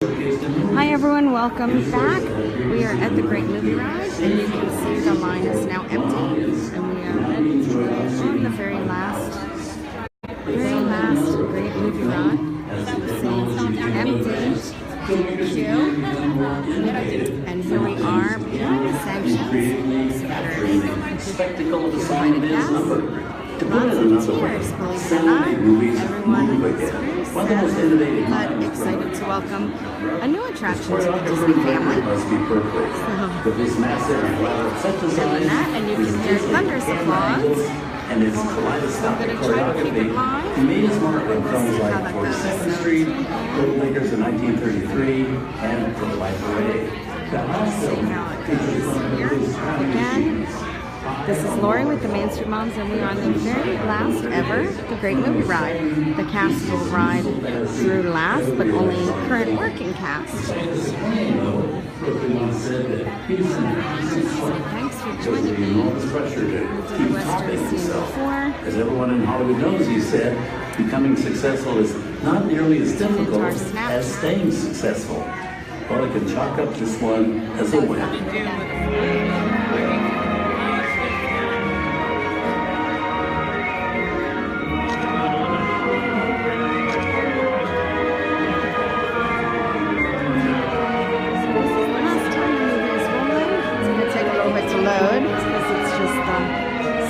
Hi everyone, welcome back. We are at the Great Movie Ride, and you can see the line is now empty, and we are ready to go on the very last Great Movie Ride. As you see, empty queue, and here we are behind the sanctions, security, invited guests. Lots of tears, believe it or not. Everyone is very sad, but excited to welcome a new attraction to the Disney family. So, doing that, and you can hear thunderous applause. And its kaleidoscopic choreography made his mark on films like 42nd Street, Bootleggers in 1933, and For the Life Away. Let's see how it goes here. Again, this is Lori with the Main Street Moms, and we are on the very last ever The Great Movie Ride. The cast will ride through last, but only current working cast. So thanks for joining me. We did the Western scene before. As everyone in Hollywood knows, he said, becoming successful is not nearly as difficult as staying successful. Well, I can chalk up this one as a win. Load because it's just a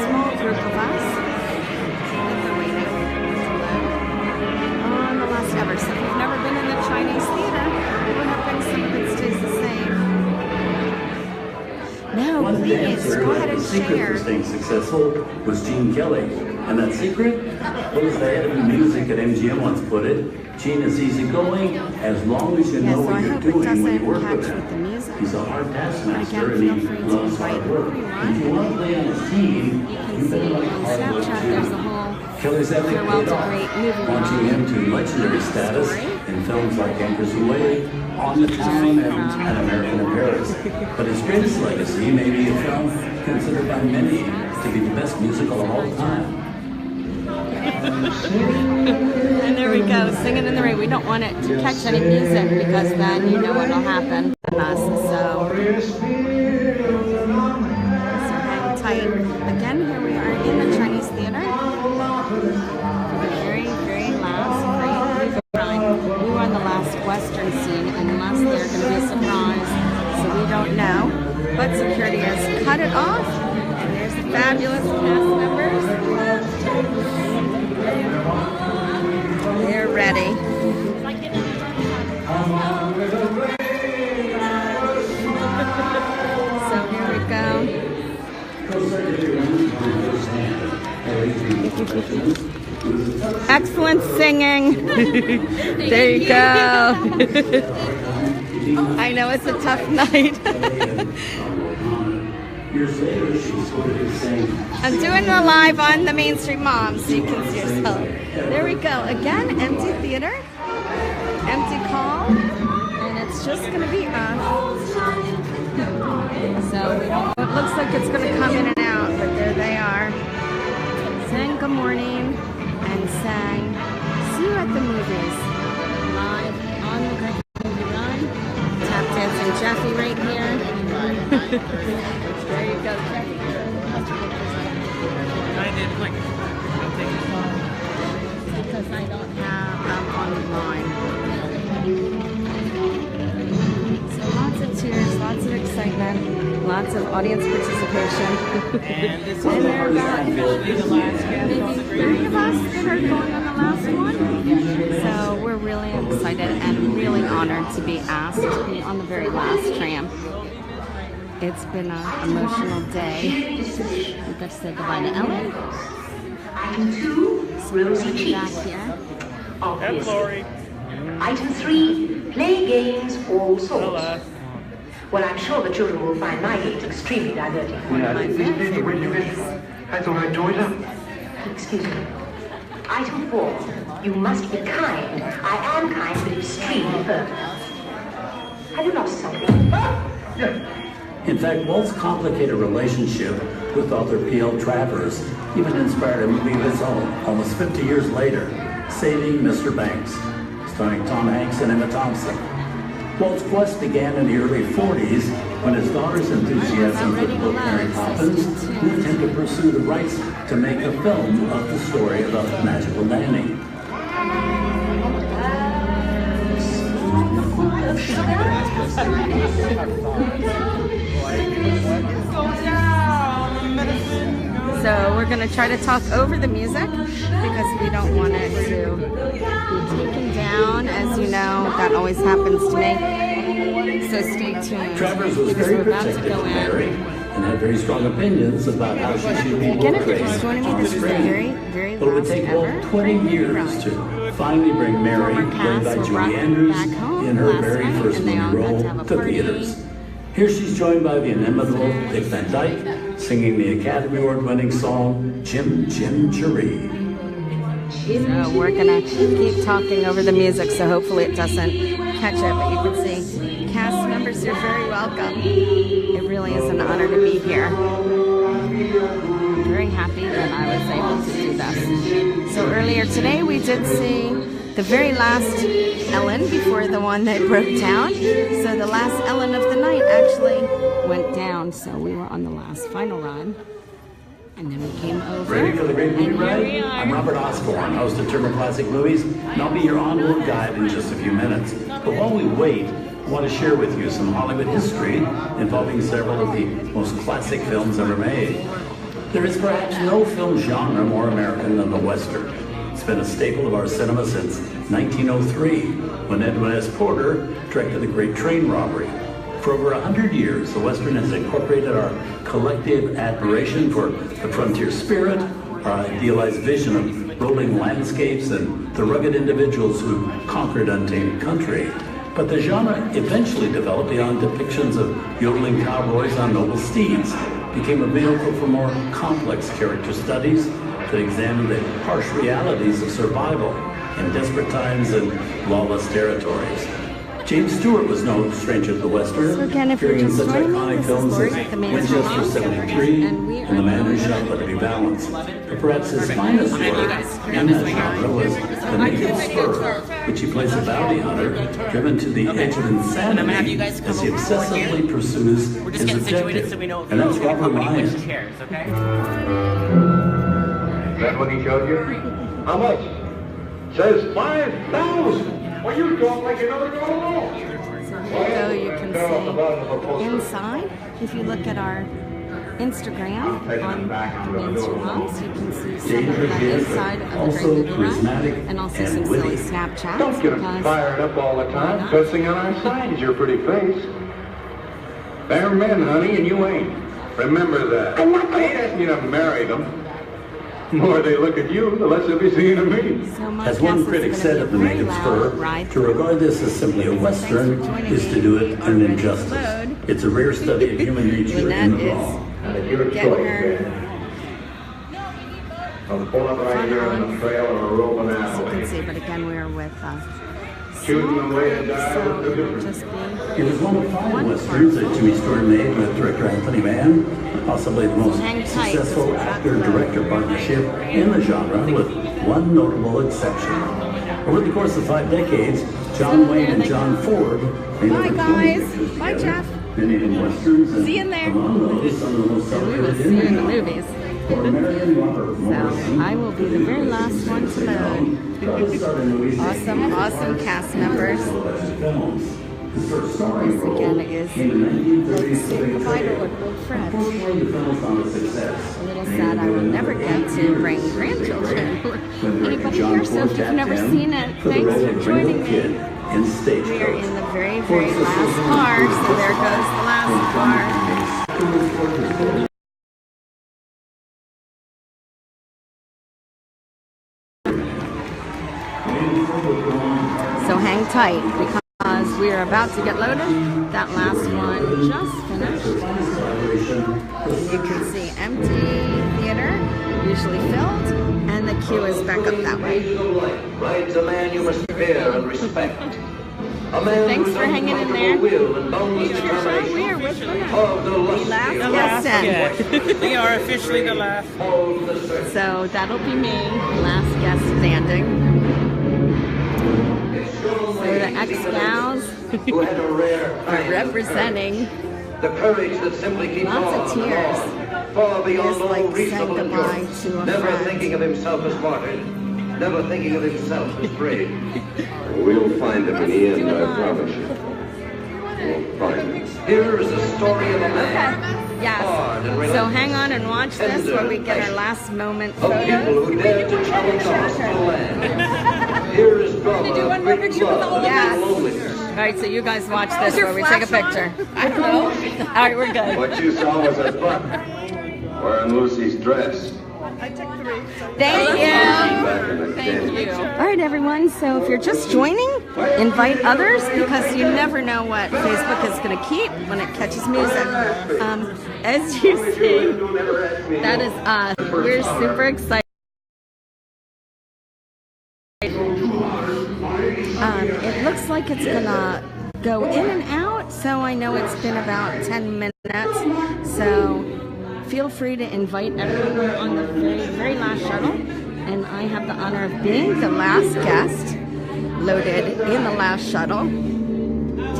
small group of us and we're waiting to load on the last ever. So if you've never been in the Chinese theater, we're hoping some of it stays the same. No, please go ahead and share. The secret for staying successful was Gene Kelly, and that secret was the head of music at MGM once put it. Gene is easygoing as long as you know what you're doing when you work with him. He's a hard taskmaster and he loves hard work. If you want to play on his team, you better like hard work too. Kelly's having paid off, launching him to legendary status in films like Anchors Away, On the Town, and American in Paris. But his greatest legacy may be a film considered by many to be the best musical of all time. And there we go, Singing in the Rain. We don't want it to catch any music because then you know what will happen to us. So hang tight. Again, here we are in the Chinese theater. The very, very last Great Movie Ride. We were on the last Western scene, unless they're going to be a surprise, so we don't know. But security has cut it off, and there's the fabulous cast members. They're ready. So here we go. Excellent singing. There you go. I know it's a tough night. I'm doing the live on the Main Street Moms, so you can see yourself. There we go. Again, empty theater, empty call, and it's just going to be us. So we don't know. It looks like it's going to come in and out, but there they are. Saying good morning and saying, see you at the movies. Live on the Great Movie Ride. Tap dancing Jeffy right here. There you go, Jeffy. I did like because I don't have online. So lots of tears, lots of excitement, lots of audience participation. and this is And there are about officially the last maybe 30 of us that are going on the last one. So we're really excited and really honored to be asked to be on the very last tram. It's been an emotional day. We got to say goodbye to Ellen. Item 2, Rosy Back Cheeks. here. and Lori. Item 3, play games all sorts. Well, I'm sure the children will find my games extremely diverting. I thought I joined up. Excuse me. Item 4, you must be kind. I am kind, but extremely firm. Have you lost something? Yeah. In fact, Walt's complicated relationship with author P.L. Travers even inspired a movie of his own almost 50 years later, Saving Mr. Banks, starring Tom Hanks and Emma Thompson. Walt's quest began in the early 40s when his daughter's enthusiasm for the book Mary Poppins moved him to pursue the rights to make a film of the story of a magical nanny. So we're going to try to talk over the music because we don't want it to be taken down. As you know, that always happens to me. So stay tuned. Travers was because very we're about to protective go of Mary in. and had very strong opinions about how she should be Again, if you're portrayed just joining me, on this is the screen. very, very But it would last take ever Walt 20 years to finally bring Mary, Former played cast by were Julie brought Andrews, back home in her last very night, first and they movie all got to role have a to party. theaters. Here she's joined by the inimitable Dick Van Dyke, singing the Academy Award-winning song, Jim Jim Jeree. So we're gonna keep talking over the music, so hopefully it doesn't catch it, but you can see cast members, you're very welcome. It really is an honor to be here. I'm very happy that I was able to do this. So earlier today we did see the very last Ellen before the one that broke down. So the last Ellen of the night actually went down, so we were on the last final run. And then we came over. Ready for the great movie and here ride? we are. I'm Robert Osborne, host of Turner Classic Movies, and I'll be your on-road guide in just a few minutes. But while we wait, I want to share with you some Hollywood history involving several of the most classic films ever made. There is perhaps no film genre more American than the Western. It's been a staple of our cinema since 1903, when Edwin S. Porter directed The Great Train Robbery. For over 100 years, the Western has incorporated our collective admiration for the frontier spirit, our idealized vision of rolling landscapes and the rugged individuals who conquered untamed country. But the genre eventually developed beyond depictions of yodeling cowboys on noble steeds, became a vehicle for more complex character studies that examine the harsh realities of survival in desperate times and lawless territories. James Stewart was no stranger to the Western, So again, if you're appearing in just such joining me, iconic this is films Lori as at the main Winchester channel, 73 and we and The are Man Who going Shot But to Be Balanced. But perhaps his finest work in that genre was The Naked Spur, which he plays a bounty hunter driven to the edge of insanity as he obsessively pursues We're just his getting situated objective. so we know if And that's you're Robert okay. Ryan. Switch chairs, okay? Is that what he showed you? How much? Says 5,000. Well, you talk like you know it all. So you can see inside. If you look at our Instagram on Mainstream Moms, you can see some of the inside of the Also Great Movie Ride, charismatic and also and some witty. silly Snapchats. Don't get 'em because fired up all the time, cussing on our side is your pretty face. They're men, honey, and you ain't. Remember that. I ain't asking you to marry them. The more they look at you, the less they'll be seeing of me. so my As one guess is critic gonna said be of The a very Naked loud Spur, ride to regard this as simply a Western is to do it an injustice. It's a rare study of human nature in the raw. Your Getting choice, her man. I'm pulling up right here on the trail of a roving as you animal. can see, but again, we're with Shooting away to die so with the it will difference. just be It was one of five one westerns that Jimmy Stewart made with director Anthony Mann, possibly the most hang tight, successful because we're about to actor-director partnership in the genre, with one notable exception. Over the course of 5 decades, John Wayne and John Ford made Bye, over 20 guys. pictures Bye, together. Jeff. Many in westerns, and See you in there. among those, some of the most we will celebrated see you in the genre. movies. For American Robert Morrison, I will be the very last one to load. Awesome cast members. His first starring This role again is came in 1930's Say The Big goodbye to Trail. Little Fred. Unfortunately, the film was not a success. A little sad I will never get to bring grandchildren or anybody here, so if you've never seen it, thanks for joining me. In We are in Stagecoach. the very, very last car, so there goes the last car. So hang tight because we are about to get loaded. That last one just finished. And you can see empty theater, usually filled, and the queue is back up that way. Rides a man you must fear and respect. A man Thanks whose for hanging in there. unbreakable will and boundless determination We are with the of the lust last The last guest in. guest. We are officially the last. of the search. So that'll be me, last guest standing. So the ex-gals who had a rare kind representing of the courage that simply keeps lots of on tears. and on, far beyond It's all like reasonable saying goodbye endurance, to a never friend. thinking of himself as martyred, never thinking of himself as brave. We'll find him in the end, Do it I live. promise you. We'll find him. Here is the story of a man. Okay. Yes. Hard and So relentless, hang on and watch this where we get our last moment of people photo. who dared to challenge us to the land. Here is drama, do one more great picture with love, all of and us? loneliness. All right, so you guys watch this your where we take a flash picture. I don't know. All right, we're good. What you saw was a buck wearing Lucy's dress. Thank you. Back in the Thank you. All right, everyone. So if you're just joining, invite others because you never know what Facebook is going to keep when it catches music. As you see, that is us. We're super excited. It looks like it's going to go in and out, so I know it's been about 10 minutes. So feel free to invite everyone on the very, very last shuttle. And I have the honor of being the last guest loaded in the last shuttle.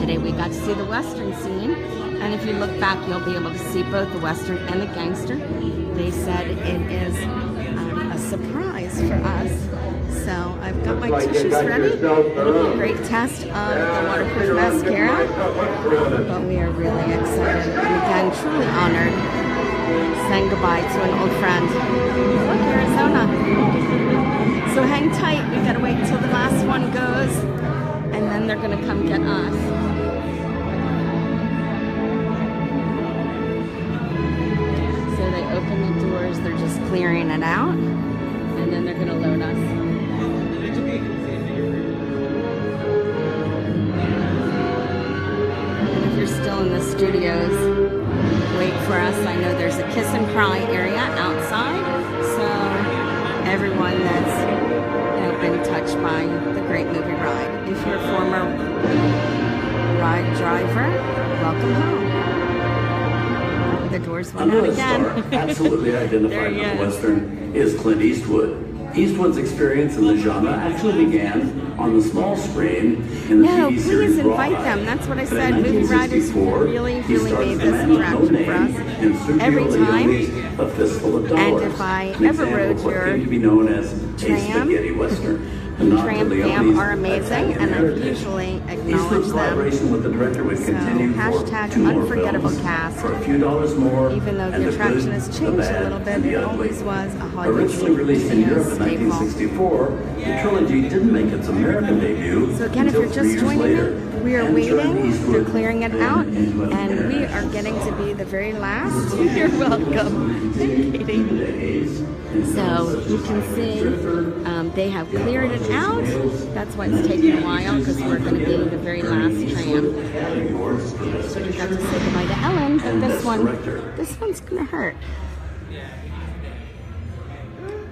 Today we got to see the Western scene. And if you look back, you'll be able to see both the Western and the Gangster. They said it is a surprise for us. So I've got my tissues ready. It'll be a great test of the waterproof mascara. But we are really excited and again, truly honored. Saying goodbye to an old friend. Look, Arizona. So hang tight. We gotta wait until the last one goes, and then they're gonna come get us. So they open the doors. They're just clearing it out, and then they're gonna load us. And if you're still in the studios, wait for us. I know there's a kiss and cry area outside, so everyone that's been touched by the great movie ride. If you're a former ride driver, welcome home. The doors went out Another again. star absolutely identified with Western is Clint Eastwood. Eastwood's experience in the genre actually began on the small screen in the No, TV series please invite Raw. them. That's what I But said. in Movie Riders 1964, really, he really stars made The this Man with No attraction for Name us. in Sergio Every time. Leone's A Fistful of Dollars. And if I an ever example rode of what your came to be known as a tram, spaghetti western. The nod to Tram Leone's Fam are amazing, Italian and I heritage. usually acknowledge Eastwood's them. collaboration with the director would So, continue hashtag for 2 more unforgettable films cast. for a few dollars more. Even though and the Good, attraction has the changed a Bad, little bit, and the it Ugly. always was a Hollywood Originally released in Europe in staple. 1964, the trilogy didn't make its American debut So again, if you're until 3 just years joining later. me, we are And turned waiting. Eastwood They're clearing it then out, into an and we are international getting to star. be the very last. You're welcome. Katie. So you can see they have cleared it out. That's why it's taking a while, because we're going to be the very last tram. So we got to say goodbye to Ellen, but this one's going to hurt.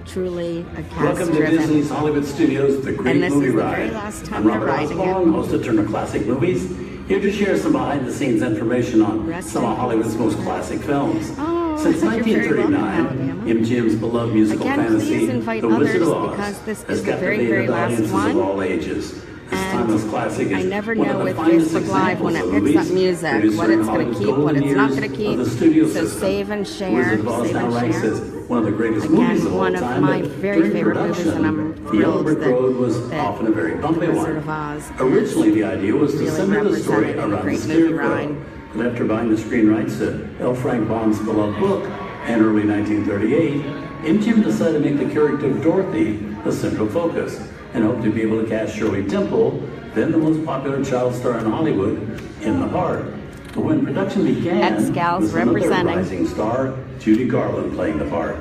Truly a Welcome to Disney's cast-driven. Hollywood Studios, The Great And this Movie is the Ride. very last time I'm we're Robert riding Osborne, it. host of Turner Classic Movies, here to share some behind-the-scenes information on Rest some in of Hollywood's peace. most classic films. Oh, Since you're very welcome, 1939, Alabama. MGM's beloved musical Again, fantasy, please invite The Wizard of others, Oz, because this has is the very, captivated very last audiences one. of all ages. This And timeless classic is I never one know of the with finest Facebook Live when it examples of picks up movies music, produced what during it's going to Hollywood's keep, what golden it's not years going to of the keep. studio So system. save and share, Wizard of Oz save now and ranks share. as one of the greatest movies Again, of all one of time. my but very during favorite movies, production, and I'm The Yellow thrilled Brick that Road was that often a very bumpy The one. Wizard of Oz Originally, the idea was to really center the story represented a around the great movie ride. Scarecrow. But after buying the screen rights to L. Frank Baum's beloved book in early 1938, MGM decided to make the character of Dorothy the central focus and hoped to be able to cast Shirley Temple, then the most popular child star in Hollywood, in the part. But when production began, Ex-gals was another representing. rising star, Judy Garland, playing the part.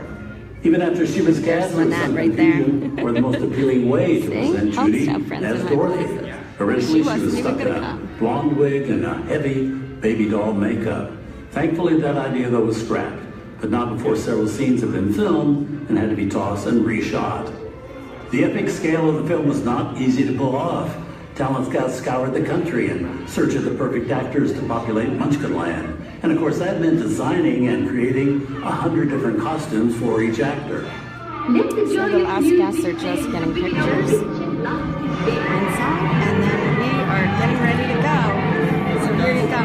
Even after she was cast, there was Lynette some right there. confusion over the most appealing way to See? present I'll Judy stop friends as in my Dorothy. places. Originally, She she wasn't was even stuck in gonna a come. blonde wig and a heavy baby doll makeup. Thankfully, that idea, though, was scrapped, but not before several scenes had been filmed and had to be tossed and reshot. The epic scale of the film was not easy to pull off. Talent scouts scoured the country in search of the perfect actors to populate Munchkinland. And of course, that meant designing and creating 100 different costumes for each actor. So the last guests are just getting pictures. inside, and then we are getting ready to go. So here you go.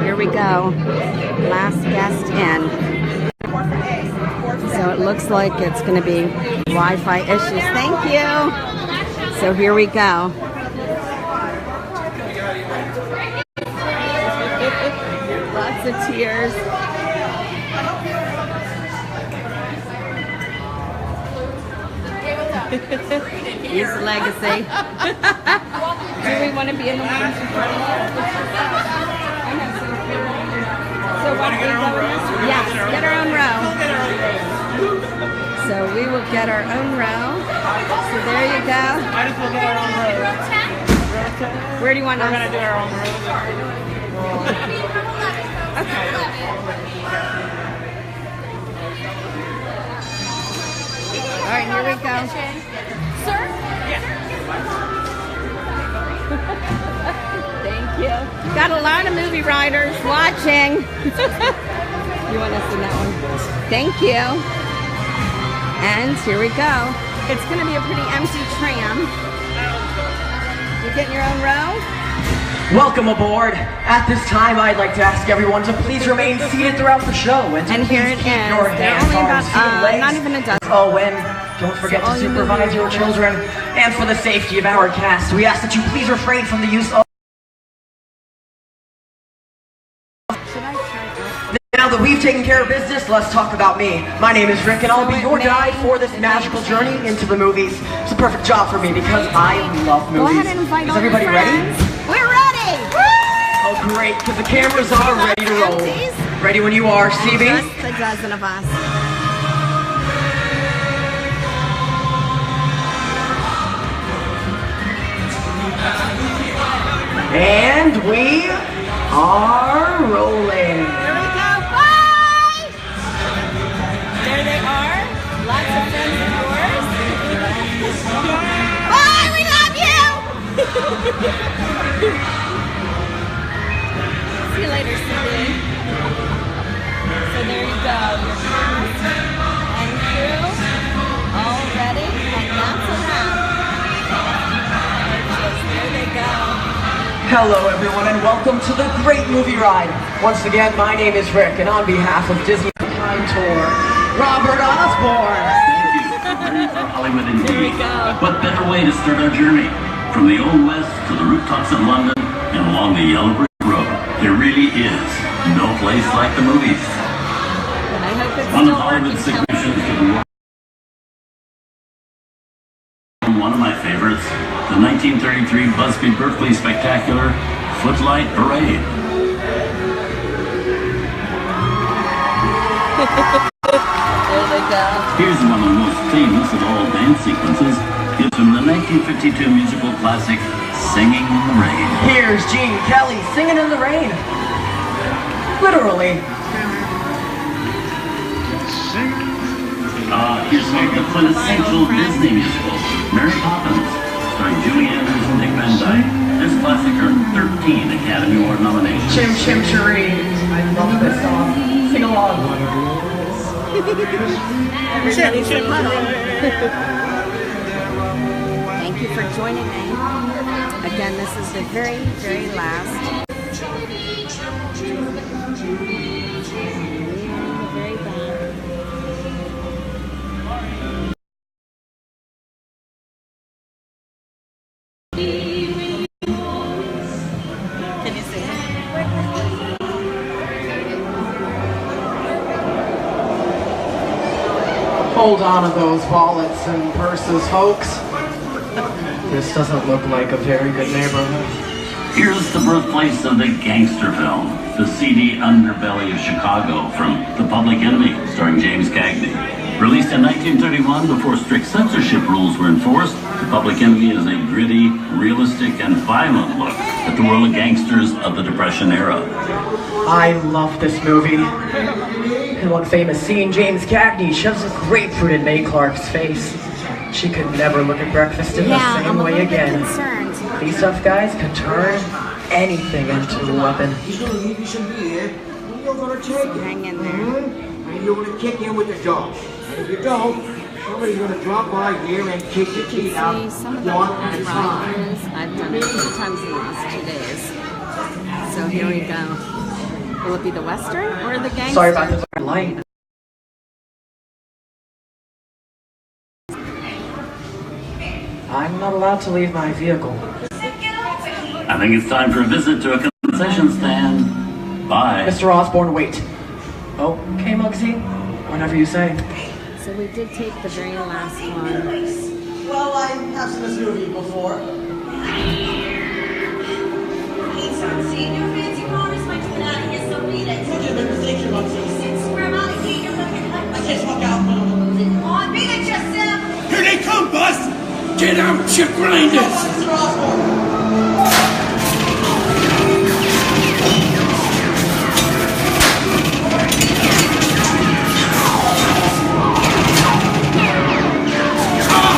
Here we go. Last guest in. So it looks like it's going to be Wi-Fi issues. Thank you. So here we go. Lots of tears. Here's the legacy. Do we want to be in the one? So what do we go in this? Yes, get our own row. So we will get our own row. So there you go. I just will get our own row. Where do you want us? We're gonna do our own row. Okay. All right, here we go. Sir? Thank you. Got a lot of movie writers watching. You want us in that one? Thank you. And here we go. It's going to be a pretty empty tram. You getting your own row? Welcome aboard. At this time, I'd like to ask everyone to please remain seated throughout the show and to And here please it keep is. your There are hands, only arms, feet, about legs. not even a dozen. Oh, and don't forget So all to you supervise movie your writers. children. And for the safety of our cast, we ask that you please refrain from the use of. Now that we've taken care of business, let's talk about me. My name is Rick, and I'll be your guide for this magical journey into the movies. It's a perfect job for me because I love movies. Go ahead and invite Is all your everybody ready? friends. We're ready. Oh, great, because the cameras are ready to roll. Empties. Ready when you are, CB? Just a dozen of us. And we are rolling. Here we go. Bye. There they are. Lots of friends of yours. Bye. We love you. See you later, CB. So there you go. Your cast and crew all ready, and that's a wrap. There they go. Hello, everyone, and welcome to the Great Movie Ride. Once again, my name is Rick, and on behalf of Disney Time Tour, Robert Osborne. Thank you. Ready for Hollywood indeed. Here we go. What better way to start our journey? From the Old West to the rooftops of London and along the Yellow Brick Road. There really is no place like the movies. I hope it's One of still Hollywood's working. signations to the world. One of my favorites, the 1933 BuzzFeed Berkeley Spectacular Footlight Parade. There they go. Here's one of the most famous of all dance sequences. It's from the 1952 musical classic Singing in the Rain. Here's Gene Kelly singing in the rain. Literally. Here's the quintessential Disney musical, Mary Poppins, starring Julie Andrews and Dick Van Dyke. This classic earned 13 Academy Award nominations. Chim Chim Cheree. I love this song. Sing along. Everybody sing along. Thank you for joining me. Again, this is the very, very last. Very bad. Can you sing it? Hold on to those wallets and purses, folks. This doesn't look like a very good neighborhood. Here's the birthplace of the gangster film, the seedy underbelly of Chicago from The Public Enemy, starring James Cagney. Released in 1931 before strict censorship rules were enforced, The Public Enemy is a gritty, realistic, and violent look at the world of gangsters of the Depression era. I love this movie. In one famous scene, James Cagney shoves a grapefruit in Mae Clark's face. She could never look at breakfast in the same I'm a way little bit again. concerned. These tough guys can turn anything into a weapon. You believe you should be here. You're gonna take it. Hang in there. And you're gonna kick in with the dogs. And if you don't, Somebody's gonna drop by here and kick your You teeth out can see some of the one at a time. riders. I've done it a few times in the last 2 days. So here we go. Will it be the Western or the Gangster? Sorry about the light. I'm not allowed to leave my vehicle. I think it's time for a visit to a concession stand. Bye. Mr. Osborne, wait. Okay, Muggsy. Whenever you say. So we did take the very last one. Well, I have seen this movie before. Hey, son, save your fancy promise by coming out of here, so read it. Okay, baby, thank you, Muggsy. Swear out and get your fucking life. I can't walk out in the middle of the movie. Come on, read it yourself. Here they come, Bus! Get out, you grinders! Mr. Osborne!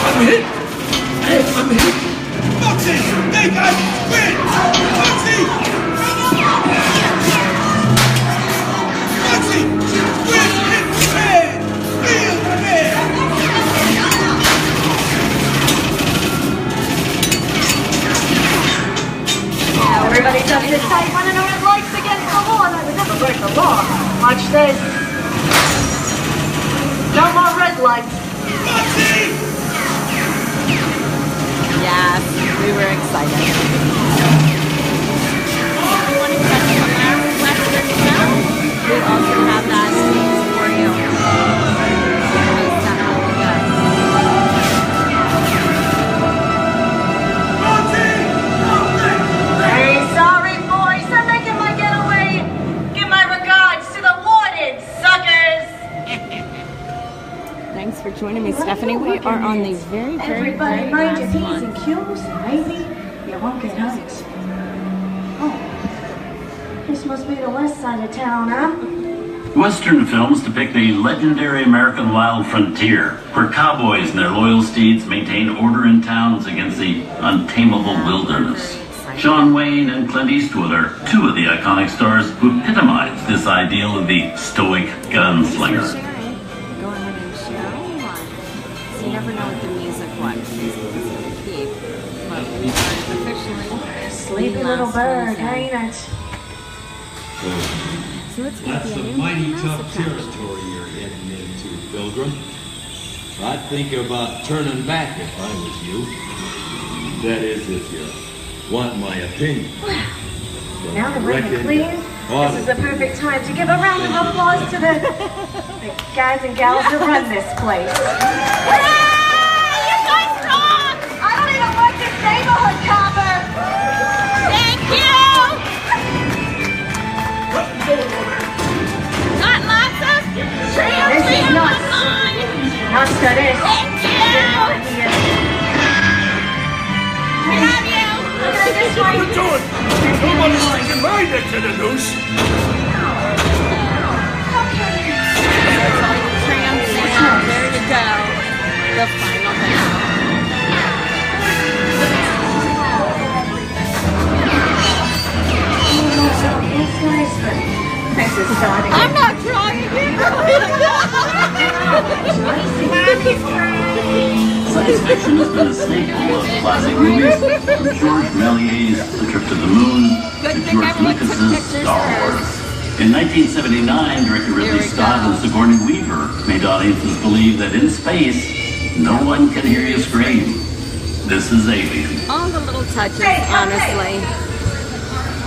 I'm hit! Hey, I'm hit! Foxy! They got quit! Foxy! Foxy! Quit! Hit red! Real red! Everybody just sit tight, running our lights against the law. I would never break the law. Watch this. No more red lights. Foxy! Yes, we were excited. If you want to catch the last Western film, we also have that for you. It's definitely good. Hey, sorry, boys. I'm making my getaway. Give my regards to the wanted, suckers. Thanks for joining me, Stephanie. We are on the very, very, Everybody very mind your last P's one. and Q's, and maybe you won't get hurt. Oh, this must be the west side of town, huh? Western films depict the legendary American wild frontier, where cowboys and their loyal steeds maintain order in towns against the untamable wilderness. John Wayne and Clint Eastwood are two of the iconic stars who epitomize this ideal of the stoic gunslinger. Go ahead and share one. So you never know what the music was. He's going to keep. But we are officially Sleepy the little last bird, ones in. ain't it? So it's going to That's be a some new mighty house tough attack. territory you're heading into, Pilgrim. I'd think about turning back if I was you. That is, if you want my opinion. Now that we're clean, this is the perfect time to give a round of applause to the guys and gals who run this place. You guys rock! I don't even like this neighborhood, Copper! Thank you! Got lots of this is nuts. Nuts to this. Thank you! We love you! What are you doing? Nobody's sticking my neck to the noose. That's all you trams now. There you go. The final battle. I'm not trying. Science fiction has been a staple of classic movies, from George Méliès's The Trip to the Moon to George Lucas's Star Wars. In 1979, director Ridley Scott and Sigourney Weaver made audiences believe that in space, no one can hear you scream. This is Alien. All the little touches, honestly.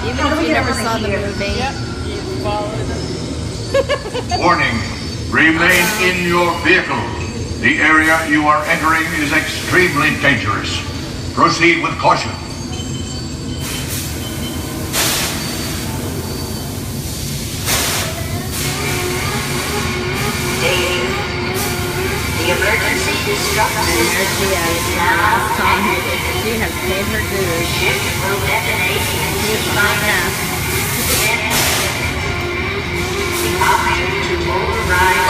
Even if you never saw the movie. Warning, remain in your vehicle. The area you are entering is extremely dangerous. Proceed with caution. The emergency destructor There she is. Last time she has paid her dues. ship will detonate in She is my best. The option to override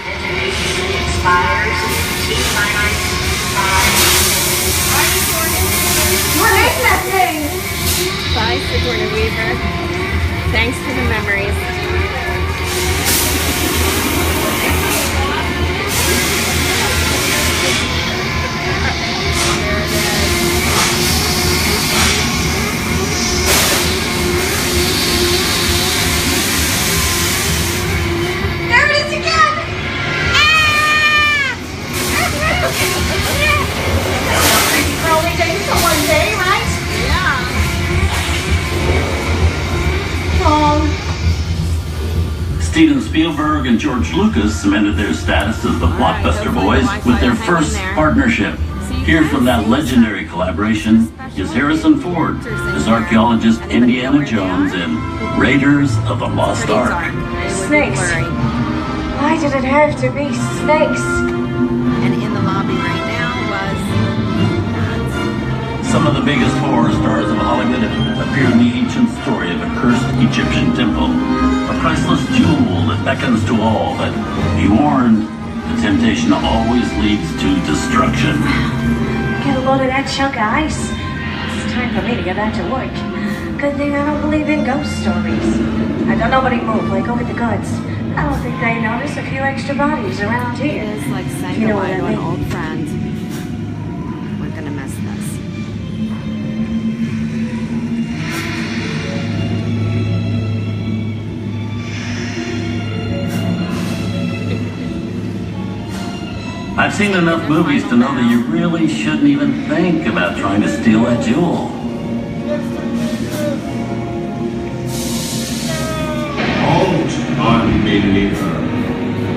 detonation expires T-minus 5. What is that thing? Bye, Sigourney Weaver. Thanks for the memories. Spielberg and George Lucas cemented their status as the Blockbuster boys with their first partnership. Here from that legendary collaboration is Harrison Ford as archaeologist Indiana Jones in Raiders of the Lost Ark. Snakes. Why did it have to be snakes? And in the lobby right now was Some of the biggest horror stars of Hollywood appear in the ancient story of a cursed Egyptian temple. A priceless jewel that beckons to all, but be warned, the temptation always leads to destruction. Get a load of that chunk of ice. It's time for me to get back to work. Good thing I don't believe in ghost stories. I don't nobody move, like over the goods. I don't think they notice a few extra bodies around here. it is like saying You know goodbye what I to an mean. old friend. We're gonna miss this. I've seen enough movies to know that you really shouldn't even think about trying to steal that jewel. Halt, unbeliever.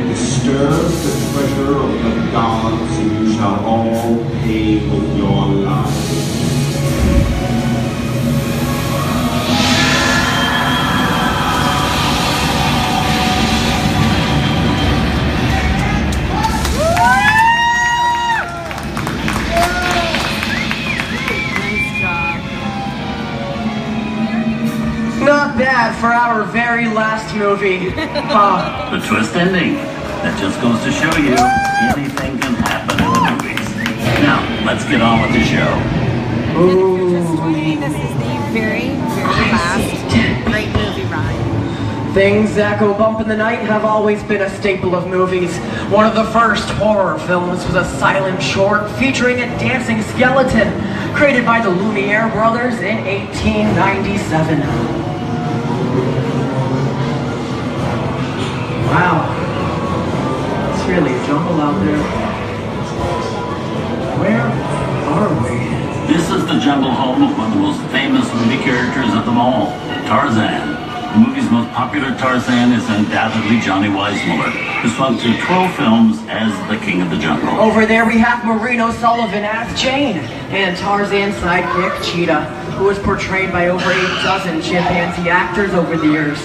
Disturb the treasure of the gods, and you shall all pay with your lives. Nice job. Not bad for our very last movie. The twist ending. That just goes to show you anything can happen in the movies. Now, let's get on with the show. And if you're just joining, this is the very, very last great movie ride. Things that go bump in the night have always been a staple of movies. One of the first horror films was a silent short featuring a dancing skeleton, created by the Lumiere brothers in 1897. Wow. It's really a jungle out there. Where are we? This is the jungle home of one of the most famous movie characters of them all, Tarzan. The movie's most popular Tarzan is undoubtedly Johnny Weissmuller, who swung through 12 films as the King of the Jungle. Over there we have Maureen O'Sullivan as Jane, and Tarzan's sidekick, Cheetah, who was portrayed by over 8 dozen chimpanzee actors over the years.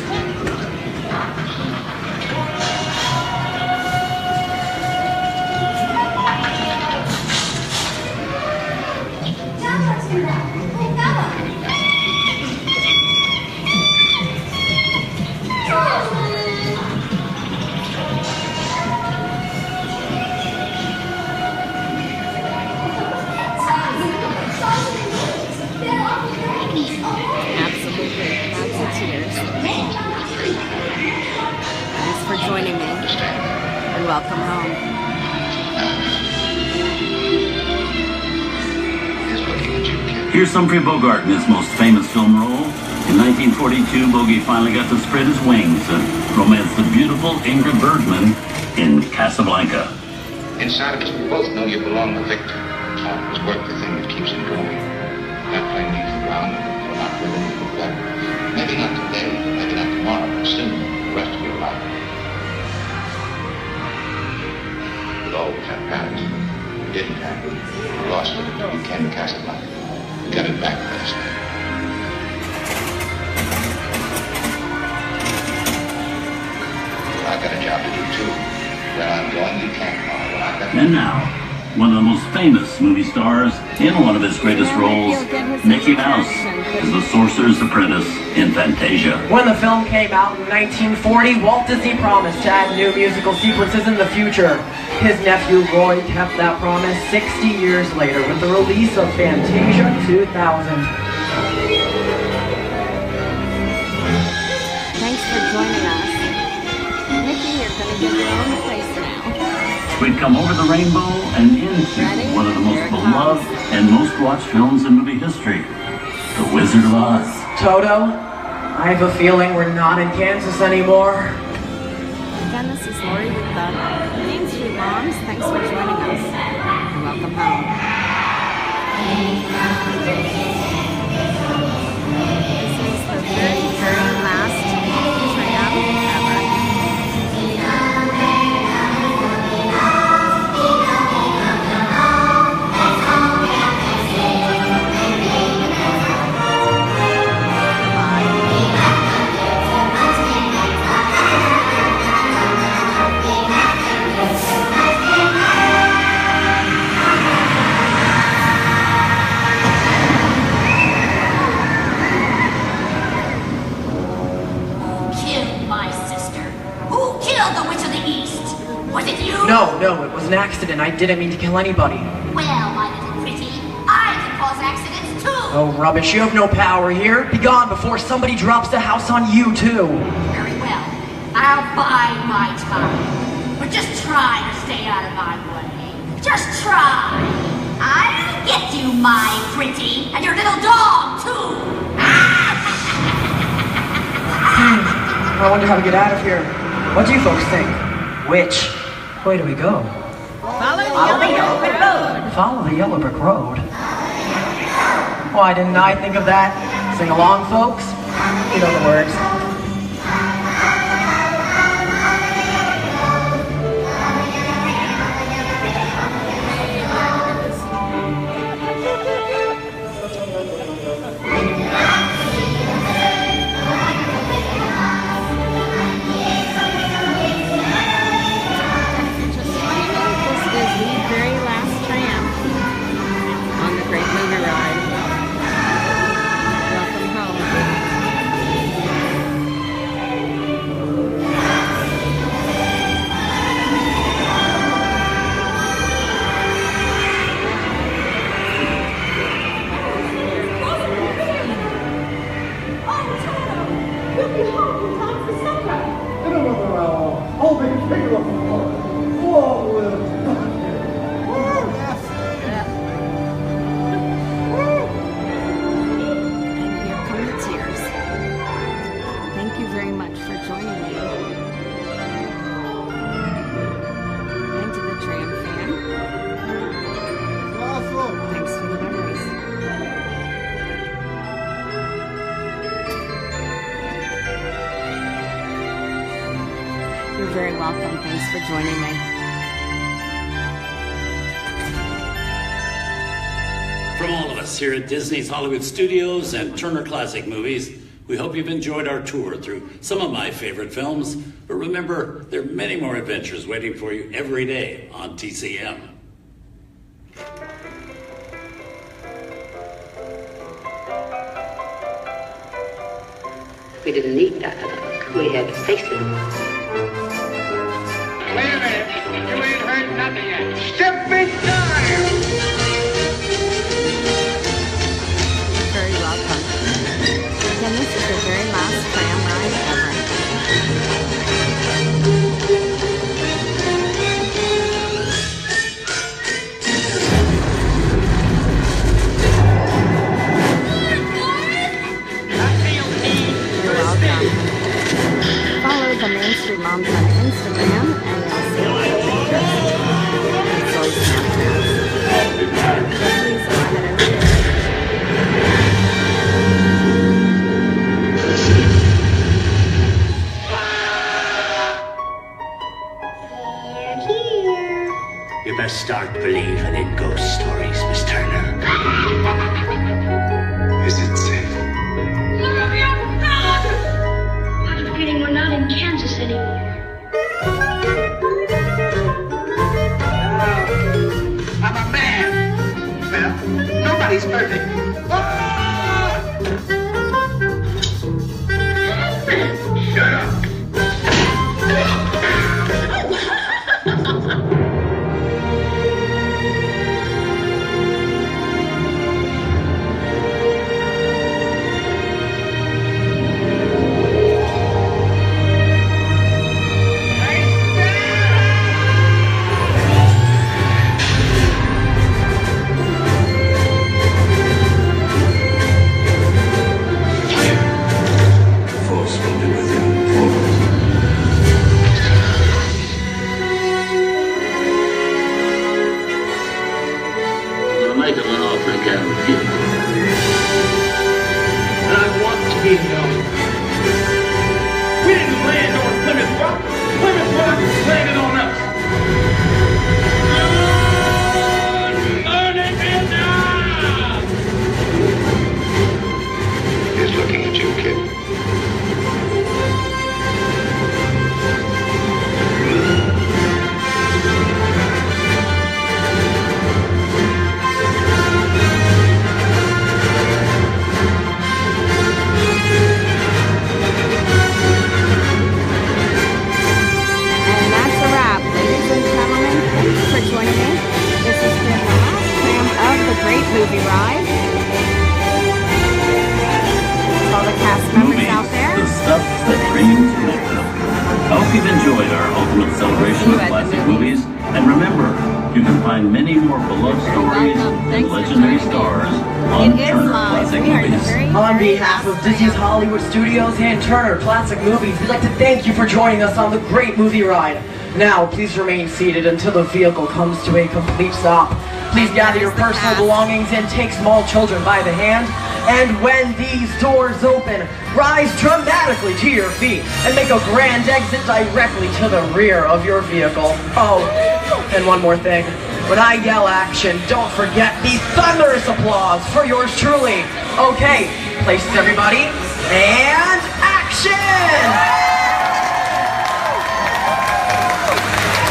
Absolutely. Lots of tears. Thanks for joining me. And welcome home. Here's Humphrey Bogart in his most famous film role. In 1942, Bogey finally got to spread his wings and romance the beautiful Ingrid Bergman in Casablanca. Inside of us, we both know you belong to Victor. His work, the thing that keeps him going. That plane leaves the ground, and we're not willing to look back. Maybe not today, maybe not tomorrow, but soon, the rest of your life. We'll always have Paris. We didn't have it. We lost it. We came to Casablanca. We got it back last night. I've got a job to do too. Where I'm going, you can't follow. And now, one of the most famous movie stars in one of his greatest roles, Mickey Mouse, as the Sorcerer's Apprentice in Fantasia. When the film came out in 1940, Walt Disney promised to add new musical sequences in the future. His nephew Roy kept that promise 60 years later with the release of Fantasia 2000. Thanks for joining us. Mickey, you're going to get your own place now. We'd come over the rainbow and into one of the most beloved and most watched films in movie history, The Wizard of Oz. Toto, I have a feeling we're not in Kansas anymore. Again, this is Lori with the Main Street Moms. Thanks for joining us. And welcome home. This is the very, very last trio ever. an accident. I didn't mean to kill anybody. Well, my little pretty, I can cause accidents too. Oh, rubbish. You have no power here. Be gone before somebody drops the house on you, too. Very well. I'll bide my time. But just try to stay out of my way. Just try. I'll get you, my pretty, and your little dog, too. I wonder how we get out of here. What do you folks think? Which way do we go? Follow the yellow brick road. Follow the yellow brick road. Why didn't I think of that? Sing along, folks. You know the words. You're very welcome. Thanks for joining me. From all of us here at Disney's Hollywood Studios and Turner Classic Movies, we hope you've enjoyed our tour through some of my favorite films. But remember, there are many more adventures waiting for you every day on TCM. We didn't need dialogue. We had to face it. Wait a minute. You ain't heard nothing yet. Step in time! Very welcome. Again, this is the very last tram ride ever. You're welcome. Follow the Main Street Moms on Instagram and you'll see a lot of pictures. It's always Snapchat. Please go ahead and share. You best start believing in ghost stories, Miss Turner. Is it safe? I have a feeling we're not in Kansas anymore. I'm a man. Well, nobody's perfect. Shut up. Make him an offer he can't refuse. And I want to be known. We didn't land on Plymouth Rock. Plymouth Rock landed on us. He's looking at you, kid. And that's a wrap, ladies and gentlemen. Thank you for find many more beloved stories and legendary stars on Turner Classic Movies. On behalf of Disney's Hollywood Studios and Turner Classic Movies, we'd like to thank you for joining us on the great movie ride. Now, please remain seated until the vehicle comes to a complete stop. Please gather your personal belongings and take small children by the hand. And when these doors open, rise dramatically to your feet and make a grand exit directly to the rear of your vehicle. Oh, and one more thing. When I yell action, don't forget the thunderous applause for yours truly. Okay, places everybody, and action!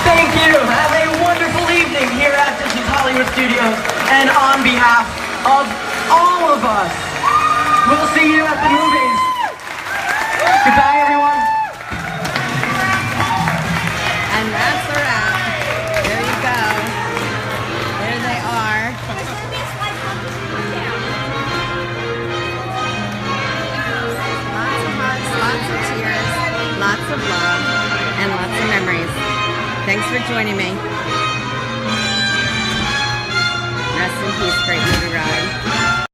Thank you. Have a wonderful evening here at Disney's Hollywood Studios. And on behalf of all of us, we'll see you at the movies. Goodbye, everyone. And that's a wrap. There you go. There they are. Lots of hugs, lots of tears, lots of love, and lots of memories. Thanks for joining me. Rest in peace, great movie ride.